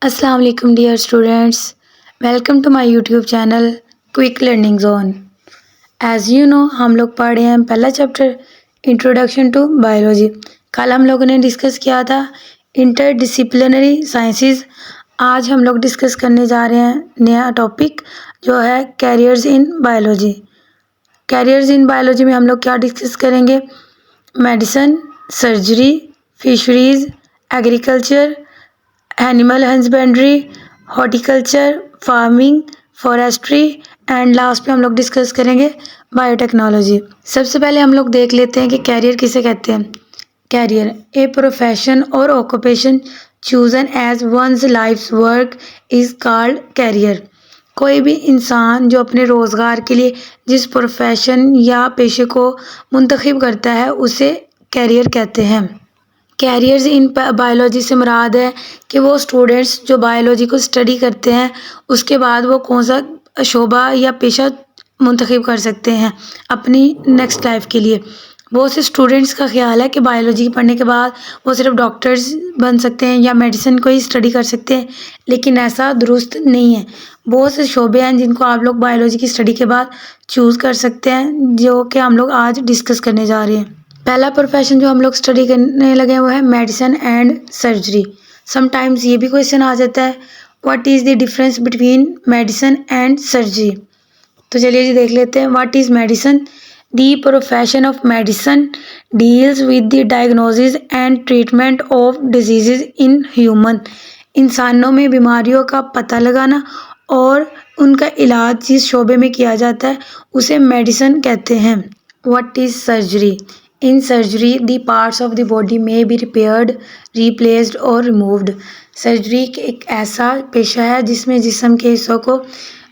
अस्सलाम वालेकुम dear students, welcome to my YouTube channel quick learning zone. As you know हम लोग पढ़ रहे हैं पहला चैप्टर इंट्रोडक्शन टू बायोलॉजी। कल हम लोगों ने डिस्कस किया था इंटरडिसिप्लिनरी साइंसेस। आज हम लोग डिस्कस करने जा रहे हैं नया टॉपिक जो है carriers in biology. Carriers in biology में हम लोग क्या डिस्कस करेंगे? Medicine, surgery, fisheries, agriculture, animal husbandry, horticulture, farming, forestry and last पे हम लोग डिस्कस करेंगे बायोटेक्नोलॉजी। सबसे पहले हम लोग देख लेते हैं कि कैरियर किसे कहते हैं। कैरियर ए प्रोफेशन और occupation chosen as one's life's work is called career. कोई भी इंसान जो अपने रोज़गार के लिए जिस प्रोफेशन या पेशे को मुंतखब करता है उसे कैरियर कहते हैं। कैरियर्स इन बायोलॉजी से मुराद है कि वो स्टूडेंट्स जो बायोलॉजी को स्टडी करते हैं उसके बाद वो कौन सा शोबा या पेशा मुंतखब कर सकते हैं अपनी नेक्स्ट लाइफ के लिए। बहुत से स्टूडेंट्स का ख्याल है कि बायोलॉजी पढ़ने के बाद वो सिर्फ डॉक्टर्स बन सकते हैं या मेडिसिन को ही स्टडी कर सकते हैं, लेकिन ऐसा दुरुस्त नहीं है। बहुत से शोबे हैं जिनको आप लोग बायोलॉजी की स्टडी के बाद चूज़ कर सकते हैं, जो कि हम लोग आज डिस्कस करने जा रहे हैं। पहला प्रोफेशन जो हम लोग स्टडी करने लगे हैं वो है मेडिसिन एंड सर्जरी। समटाइम्स ये भी क्वेश्चन आ जाता है, what is the difference between medicine and surgery. तो चलिए जी देख लेते हैं। What is medicine? The profession of medicine deals with the diagnosis and treatment of disease in human. इंसानों में बीमारियों का पता लगाना और उनका इलाज जिस शोबे में किया जाता है उसे मेडिसिन कहते हैं। What is surgery? In surgery, the parts of the body may be repaired, replaced or removed. Surgery एक ऐसा पेशा है जिसमें जिस्म के हिस्सों को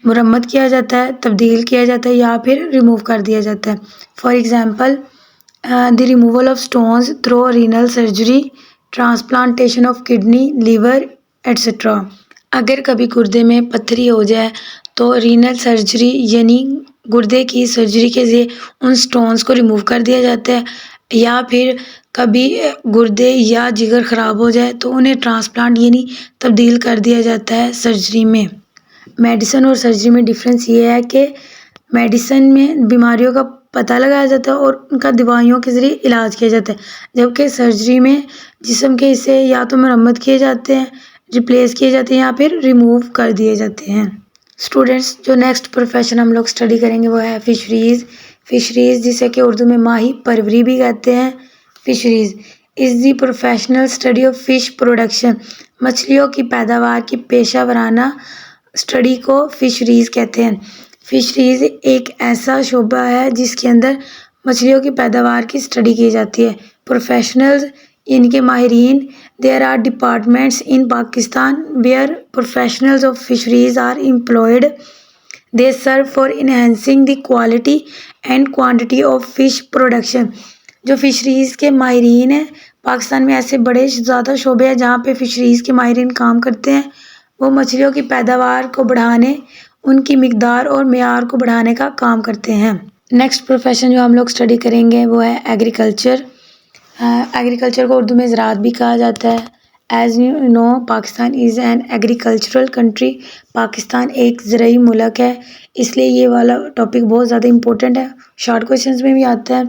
मुरम्मत किया जाता है, तब्दील किया जाता है या फिर रिमूव कर दिया जाता है। For example the removal of stones through renal surgery, transplantation of kidney, liver etcetera. अगर कभी गुर्दे में पत्थरी हो जाए तो रीनल सर्जरी यानी गुर्दे की सर्जरी के ज़रिए उन स्टोन्स को रिमूव कर दिया जाता है, या फिर कभी गुर्दे या जिगर ख़राब हो जाए तो उन्हें ट्रांसप्लांट यानी तब्दील कर दिया जाता है सर्जरी में। मेडिसिन और सर्जरी में डिफरेंस ये है कि मेडिसिन में बीमारियों का पता लगाया जाता है और उनका दवाइयों के ज़रिए इलाज किया जाता है, जबकि सर्जरी में जिस्म के हिस्से या तो मरम्मत किए जाते हैं, रिप्लेस किए जाते हैं या फिर रिमूव कर दिए जाते हैं। स्टूडेंट्स, जो नेक्स्ट प्रोफेशन हम लोग स्टडी करेंगे वो है फिशरीज़। फिशरीज़ जिसे कि उर्दू में माही परवरी भी कहते हैं। Fisheries is the professional study of fish production. मछलियों की पैदावार की पेशा वराना स्टडी को फिशरीज़ कहते हैं। फिशरीज़ एक ऐसा शोबा है जिसके अंदर मछलियों की पैदावार की स्टडी की जाती है। प्रोफेशनल्स इनके माहिरीन, there are departments in Pakistan where professionals of fisheries are employed. They serve for enhancing the quality and quantity of fish production. जो फिशरीज़ के माहिरीन हैं, पाकिस्तान में ऐसे बड़े ज़्यादा शोबे हैं जहाँ पे फिशरीज़ के माहिरीन काम करते हैं। वो मछलियों की पैदावार को बढ़ाने, उनकी मिकदार और मेयार को बढ़ाने का काम करते हैं। नेक्स्ट प्रोफेशन जो हम लोग स्टडी करेंगे वो है एग्रीकल्चर। एग्रीकल्चर को उर्दू में ज़राअत भी कहा जाता है। As you no Pakistan is an agricultural country. Pakistan एक ज़रूरी मुल्क है, इसलिए ये वाला टॉपिक बहुत ज़्यादा इम्पोर्टेंट है, शॉर्ट क्वेश्चंस में भी आता है।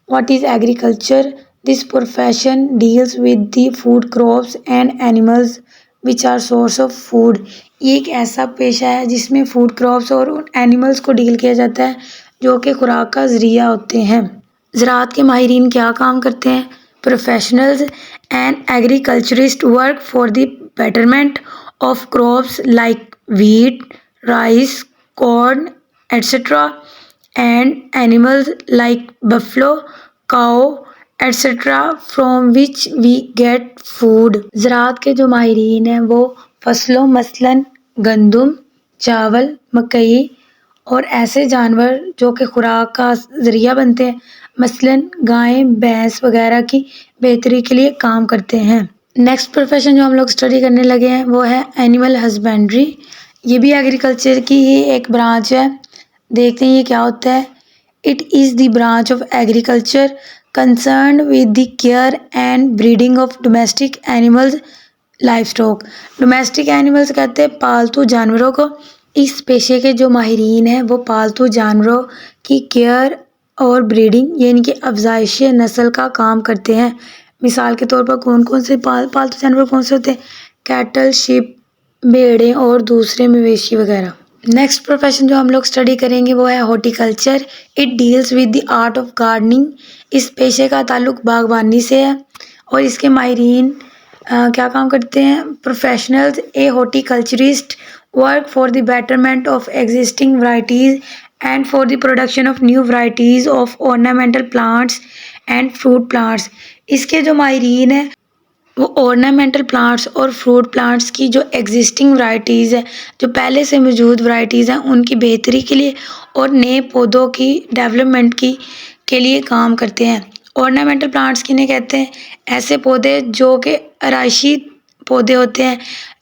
What is agriculture? This profession deals with the food crops and animals which are source of food. ये एक ऐसा पेशा है जिसमें फूड क्रॉप्स और उन एनिमल्स को डील किया जाता है जो कि खुराक का ज़रिया होते हैं। ज़राअत के माहिरीन क्या काम करते हैं? Professionals and agriculturist work for the betterment of crops like wheat, rice, corn etcetera and animals like buffalo, cow etcetera from which we get food. ज़राअत के जो माहिरीन हैं वो फसलों मसलन गंदम, चावल, मकई और ऐसे जानवर जो कि खुराक का ज़रिया बनते हैं मसलन गाय, भैंस वगैरह की बेहतरी के लिए काम करते हैं। नेक्स्ट प्रोफेशन जो हम लोग स्टडी करने लगे हैं वो है एनिमल हस्बेंड्री। ये भी एग्रीकल्चर की ही एक ब्रांच है। देखते हैं ये क्या होता है। It is the branch of agriculture concerned with the care and breeding of domestic animals life stock. Domestic animals कहते हैं पालतू जानवरों को। इस पेशे के जो माहिरीन हैं वो पालतू जानवरों की केयर और ब्रीडिंग यानी कि अफजाइश नस्ल का काम करते हैं। मिसाल के तौर पर कौन कौन से पालतू जानवर कौन से होते हैं? कैटल, शिप, भेड़ें और दूसरे मवेशी वगैरह। नेक्स्ट प्रोफेशन जो हम लोग स्टडी करेंगे वो है horticulture. It deals with the art of gardening. इस पेशे का ताल्लुक बागवानी से है और इसके माहिरीन क्या काम करते हैं? Professionals A horticulturist work for the betterment of existing varieties and for the production of new varieties of ornamental plants and fruit plants. इसके जो माहिरीन हैं वो ऑर्नामेंटल प्लांट्स और फ्रूट प्लांट्स की जो एग्जिस्टिंग वराइटीज़ है, जो पहले से मौजूद वराइटीज़ हैं, उनकी बेहतरी के लिए और नए पौधों की डेवलपमेंट की के लिए काम करते हैं। ऑर्नामेंटल प्लांट्स किन्हें कहते हैं? ऐसे पौधे जो कि आराइशी पौधे होते हैं,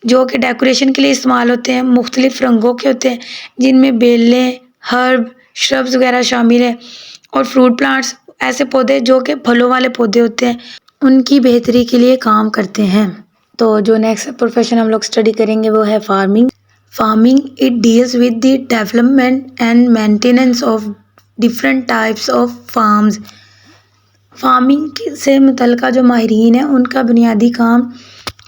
जो कि डेकोरेशन के लिए इस्तेमाल होते हैं, मुख्तलिफ रंगों के होते हैं, जिनमें बेलें, हर्ब, श्रब्स वगैरह शामिल हैं। और फ्रूट प्लांट्स ऐसे पौधे जो कि फलों वाले पौधे होते हैं, उनकी बेहतरी के लिए काम करते हैं। तो जो नेक्स्ट प्रोफेशन हम लोग स्टडी करेंगे वो है farming. Farming it deals with the development and maintenance of different types of farms. Farming से मुतल्लिका जो माहिरीन है उनका बुनियादी काम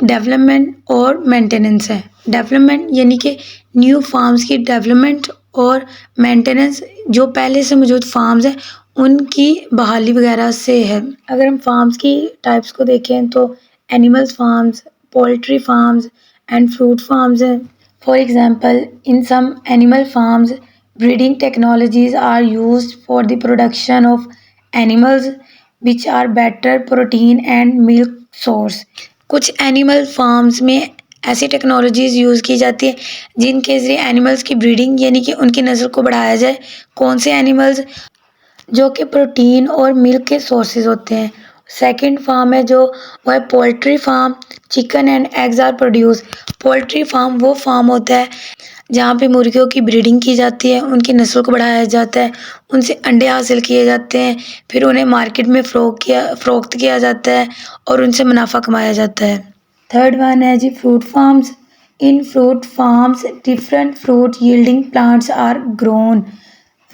डेवलपमेंट और मेंटेनेंस है। डेवलपमेंट यानी कि न्यू फार्म्स की डेवलपमेंट और मेंटेनेंस जो पहले से मौजूद फार्म्स हैं उनकी बहाली वगैरह से है। अगर हम फार्म्स की टाइप्स को देखें तो animals farms, poultry farms and fruit farms हैं। For example, in some animal farms breeding technologies are used for the production of animals which are better protein and milk source. कुछ animal farms में ऐसी technologies use की जाती है जिनके ज़रिए animals की ब्रीडिंग यानी कि उनकी नस्ल को बढ़ाया जाए। कौन से एनिमल्स? जो कि प्रोटीन और मिल्क के सोर्सेज होते हैं। सेकंड फार्म है जो वो है poultry farm. Chicken and eggs are produce. Poultry farm वो फार्म होता है जहाँ पे मुर्गियों की ब्रीडिंग की जाती है, उनकी नस्ल को बढ़ाया जाता है, उनसे अंडे हासिल किए जाते हैं, फिर उन्हें मार्केट में फ़रोख्त किया जाता है और उनसे मुनाफा कमाया जाता है। थर्ड वन है जी fruit farms. In fruit farms different fruit yielding plants are grown.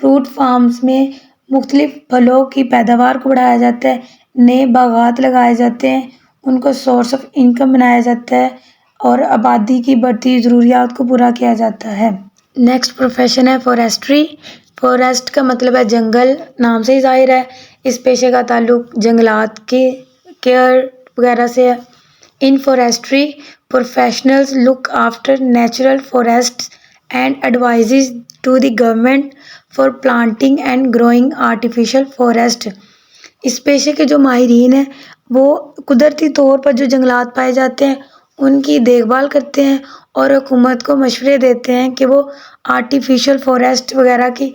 Fruit farms में मुख्तलिफ फलों की पैदावार को बढ़ाया जाता है, नए बागात लगाए जाते हैं, उनको सोर्स ऑफ इनकम बनाया जाता है और आबादी की बढ़ती ज़रूरियात को पूरा किया जाता है। नेक्स्ट प्रोफेशन है फॉरेस्ट्री। फॉरेस्ट का मतलब है जंगल, नाम से ही ज़ाहिर है इस पेशे का ताल्लुक जंगलात के केयर वगैरह से है। In forestry professionals look after natural forests and advises to the government for planting and growing artificial forest. इस पेशे के जो माहिरीन हैं वो कुदरती तौर पर जो जंगलात पाए जाते हैं उनकी देखभाल करते हैं और हुकूमत को मशवरे देते हैं कि वो आर्टिफिशियल फॉरेस्ट वगैरह की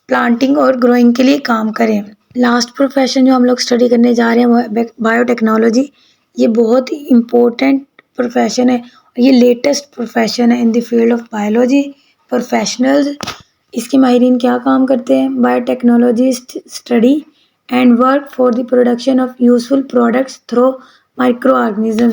प्लांटिंग और ग्रोइंग के लिए काम करें। लास्ट प्रोफेशन जो हम लोग स्टडी करने जा रहे हैं वो है बायोटेक्नोलॉजी। ये बहुत ही इम्पोर्टेंट प्रोफेशन है और ये लेटेस्ट प्रोफेशन है in the field of biology. Professionals इसके माहिरीन क्या काम करते हैं? Biotechnologist study and work for the production of useful products through micro organism.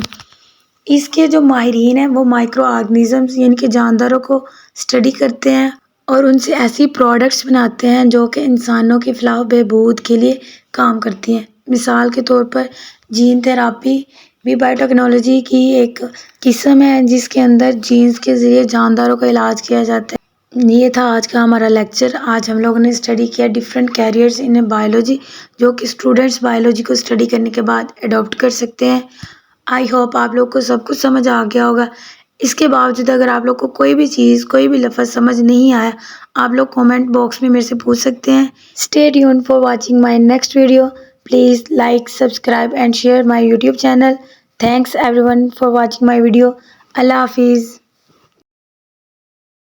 इसके जो माहिरीन हैं वो माइक्रो ऑर्गेनिजम्स यानी कि जानदारों को स्टडी करते हैं और उनसे ऐसी प्रोडक्ट्स बनाते हैं जो कि इंसानों की फलाह बहबूद के लिए काम करती हैं। मिसाल के तौर पर जीन थेरापी भी बायोटेक्नोलॉजी की एक किस्म है जिसके अंदर जीन्स के ज़रिए जानदारों का इलाज किया जाता है। ये था आज का हमारा लेक्चर। आज हम लोगों ने स्टडी किया डिफरेंट कैरियर्स इन बायोलॉजी जो कि स्टूडेंट्स बायोलॉजी को स्टडी करने के बाद अडॉप्ट कर सकते हैं। आई होप आप लोग को सब कुछ समझ आ गया होगा। इसके बावजूद अगर आप लोग को कोई भी चीज़ कोई भी लफ्ज़ समझ नहीं आया आप लोग कमेंट बॉक्स में मेरे से पूछ सकते हैं। Stay tuned for watching my next video. Please like, subscribe and share my YouTube channel. Thanks everyone for watching my video. अल्लाह हाफिज़।